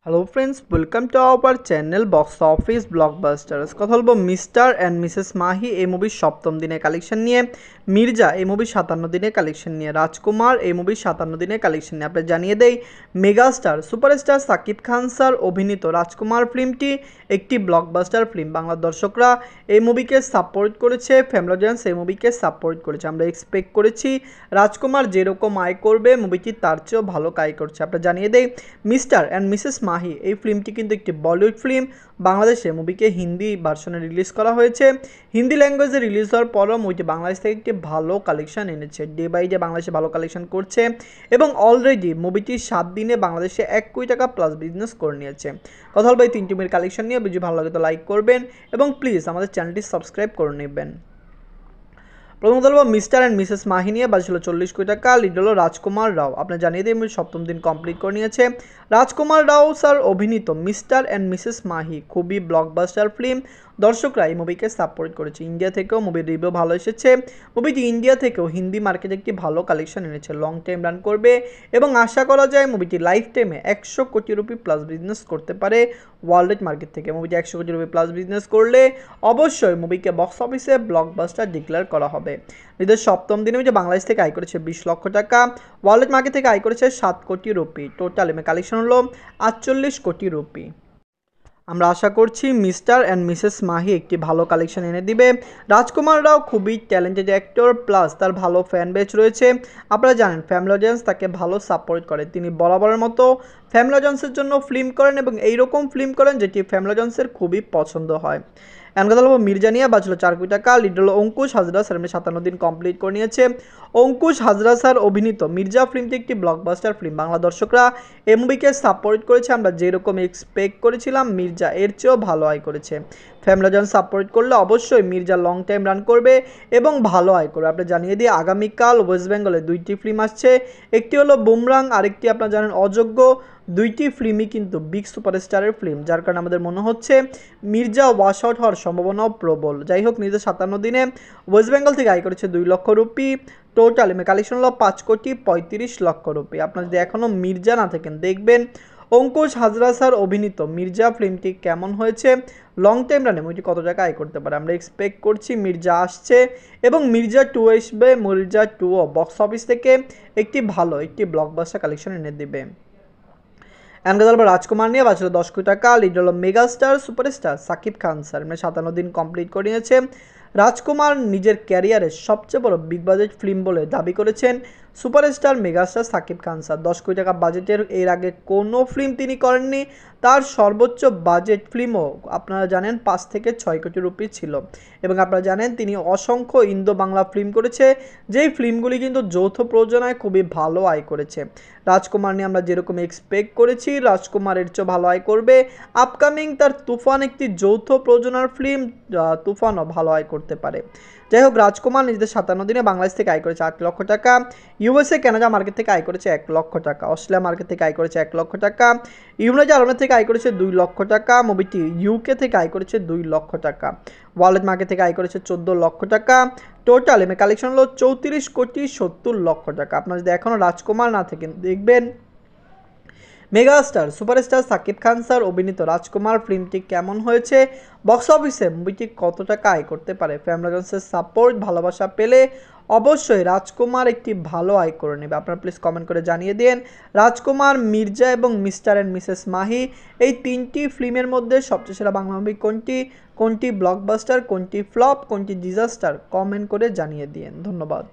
Hello friends, welcome to our channel box office blockbusters. কথা বলবো mister and Mrs Mahi এই মুভির সপ্তম দিনের কালেকশন নিয়ে, মির্জা এই মুভির 57 দিনের কালেকশন নিয়ে, রাজকুমার এই মুভির 57 দিনের কালেকশন নিয়ে। আপনার জানিয়ে দেই, megastar superstar Shakib Khan sir অভিনীত রাজকুমার ফিল্মটি একটি ব্লকবাস্টার ফিল্ম। বাংলার দর্শকরা এই মুভিকে সাপোর্ট করেছে, ফ্যামিলি অডিয়েন্স এই মুভিকে সাপোর্ট করেছে। আমরা এক্সপেক্ট করেছি রাজকুমার যেরকম আয় করবে মুভিটি তার চেয়েও ভালো আয় করছে। আপনার জানিয়ে দেই, মিস্টার অ্যান্ড মিসেস মাহি এই ফিল্মটি কিন্তু একটি বলিউড ফিল্ম। বাংলাদেশে মুভিকে হিন্দি ভার্সনে রিলিজ করা হয়েছে। হিন্দি ল্যাঙ্গুয়েজে রিলিজ হওয়ার পরও মুভিটি বাংলাদেশ থেকে একটি ভালো কালেকশন এনেছে। ডে বাই ডে বাংলাদেশে ভালো কালেকশন করছে এবং অলরেডি মুভিটি 7 দিনে বাংলাদেশে 1 কোটি টাকা প্লাস বিজনেস করে নিয়েছে। কথা বলবো এই 3টি মুভির কালেকশন নিয়ে। ভিডিও ভালো লাগে তো লাইক করবেন এবং প্লিজ আমাদের চ্যানেলটি সাবস্ক্রাইব করে নেবেন। প্রথম বলবো মিস্টার অ্যান্ড মিসেস মাহি নিয়ে, বাজে ছিল 40 কোটি টাকা। লিড হলো রাজকুমার রাও। আপনার জানিয়ে দিই সপ্তম দিন কমপ্লিট করে নিয়েছে। রাজকুমার রাও স্যার অভিনীত মিস্টার অ্যান্ড মিসেস মাহি খুবই ব্লকবাস্টার ফিল্ম। দর্শকরা এই মুভিকে সাপোর্ট করেছে। ইন্ডিয়া থেকেও মুভির রিভিউ ভালো এসেছে। মুভিটি ইন্ডিয়া থেকেও হিন্দি মার্কেটে একটি ভালো কালেকশন এনেছে। লং টাইম রান করবে এবং আশা করা যায় মুভিটি লাইফ টাইমে 100 কোটি রুপি প্লাস বিজনেস করতে পারে ওয়ার্ল্ড মার্কেট থেকে। মুভিটি 100 কোটি রুপি প্লাস বিজনেস করলে অবশ্যই মুভিকে বক্স অফিসে ব্লকবাস্টার ডিক্লেয়ার করা হবে। নিজের সপ্তম দিনে যে বাংলাদেশ থেকে আয় করেছে 20 লক্ষ টাকা, ওয়ার্ল্ড মার্কেট থেকে আয় করেছে 7 কোটি রুপি। টোটাল কালেকশন হলো 48 কোটি রুপি। আমরা আশা করছি মিস্টার অ্যান্ড মিসেস মাহি একটি ভালো কালেকশন এনে দিবে। রাজকুমার রাও খুবই ট্যালেন্টেড অ্যাক্টর, প্লাস তার ভালো ফ্যান বেস রয়েছে। আপনারা জানেন ফ্যামিলি অডিয়েন্স তাকে ভালো সাপোর্ট করে। তিনি বরাবরের মতো ফ্যামিলি অডিয়েন্সের জন্য ফিল্ম করেন এবং এইরকম ফিল্ম করেন যেটি ফ্যামিলি অডিয়েন্সের খুবই পছন্দ হয়। এমন কথা বলবো মির্জা নিয়ে, বাঁচলো 4 কোটি টাকা। লিড হলো অঙ্কুশ হাজরা স্যার, 57 দিন কমপ্লিট করে নিয়েছে। অঙ্কুশ হাজরা স্যার অভিনীত মির্জা ফিল্মটি একটি ব্লকবাস্টার ফিল্ম। বাংলা দর্শকরা এই মুভিকে সাপোর্ট করেছে। আমরা যেরকম এক্সপেক্ট করেছিলাম মির্জা এর চেয়েও ভালো আয় করেছে। ফ্যামিলি জন সাপোর্ট করলে অবশ্যই মির্জা লং টাইম রান করবে এবং ভালো আয় করবে। আপনি জানিয়ে দিই, আগামীকাল ওয়েস্ট বেঙ্গলে 2টি ফিল্ম আসছে। একটি হলো বুমরাং, আরেকটি আপনারা জানেন অযোগ্য। 2টি ফিল্মই কিন্তু বিগ সুপারস্টারের ফিল্ম, যার কারণে আমাদের মনে হচ্ছে মির্জা ওয়াশ আউট হওয়ার সম্ভাবনাও প্রবল। যাই হোক, নিজের 57 দিনে ওয়েস্ট বেঙ্গল থেকে আয় করেছে 2 লক্ষ রুপি। টোটাল কালেকশন হলো 5 কোটি 35 লক্ষ রুপি। আপনারা যদি এখনও মির্জা না থাকেন, দেখবেন অঙ্কুশ হাজরা স্যার অভিনীত মির্জা ফিল্মটি কেমন হয়েছে, লং টাইম রানে মুভিটি কত টাকা আয় করতে পারে। আমরা এক্সপেক্ট করছি মির্জা আসছে এবং মির্জা 2 আসবে। মির্জা 2ও বক্স অফিস থেকে একটি ভালো একটি ব্লকবাস্টার কালেকশন এনে দিবে। এমন রাজকুমার নিয়ে, বাঁচলো 10 কোটি টাকা। লিড হলো megastar superstar Shakib Khan sir, 57 দিন কমপ্লিট করে নিয়েছে। রাজকুমার নিজের ক্যারিয়ারের সবচেয়ে বড় বিগ বাজেট ফিল্ম বলে দাবি করেছেন superstar megastar Shakib Khan sir. 10 কোটি টাকা বাজেটের এর আগে কোনো ফিল্ম তিনি করেননি। তার সর্বোচ্চ বাজেট ফিল্মও আপনারা জানেন 5 থেকে 6 কোটি রুপি ছিল। এবং আপনারা জানেন তিনি অসংখ্য ইন্দো বাংলা ফিল্ম করেছে, যেই ফিল্মগুলি কিন্তু যৌথ প্রযোজনায় খুবই ভালো আয় করেছে। রাজকুমার নিয়ে আমরা যেরকম এক্সপেক্ট করেছি রাজকুমারের চেয়ে ভালো আয় করবে। আপকামিং তার তুফান একটি যৌথ প্রযোজনার ফিল্ম, তুফানও ভালো আয় করতে পারে। যাই হোক, রাজকুমার নিজেদের 57 দিনে বাংলাদেশ থেকে আয় করেছে 8 লক্ষ টাকা। ইউএসএ কানাডা মার্কেট থেকে আয় করেছে 1 লক্ষ টাকা। অস্ট্রেলিয়া মার্কেট থেকে আয় করেছে 1 লক্ষ টাকা। ইউনাইটেড আরব থেকে আয় করেছে 2 লক্ষ টাকা। মুভিটি ইউকে থেকে আয় করেছে 2 লক্ষ টাকা। ওয়ার্ল্ড মার্কেট থেকে আয় করেছে 14 লক্ষ টাকা। টোটাল কালেকশন হলো 34 কোটি 70 লক্ষ টাকা। আপনারা যদি এখনও রাজকুমার না থাকেন, দেখবেন megastar superstar Shakib Khan sir অভিনীত রাজকুমার ফিল্মটি কেমন হয়েছে, বক্স অফিসে মুভিটি কত টাকা আয় করতে পারে। ফ্যামিলি অডিয়েন্সের সাপোর্ট ভালোবাসা পেলে অবশ্যই রাজকুমার একটি ভালো আয় করে নেবে। আপনারা প্লিজ কমেন্ট করে জানিয়ে দিন রাজকুমার, মির্জা এবং মিস্টার অ্যান্ড মিসেস মাহি এই 3টি ফিল্মের মধ্যে সবচেয়ে সেরা বাংলা মুভি কোনটি, কোনটি ব্লকবাস্টার, কোনটি ফ্লপ, কোনটি ডিজাস্টার, কমেন্ট করে জানিয়ে দিন। ধন্যবাদ।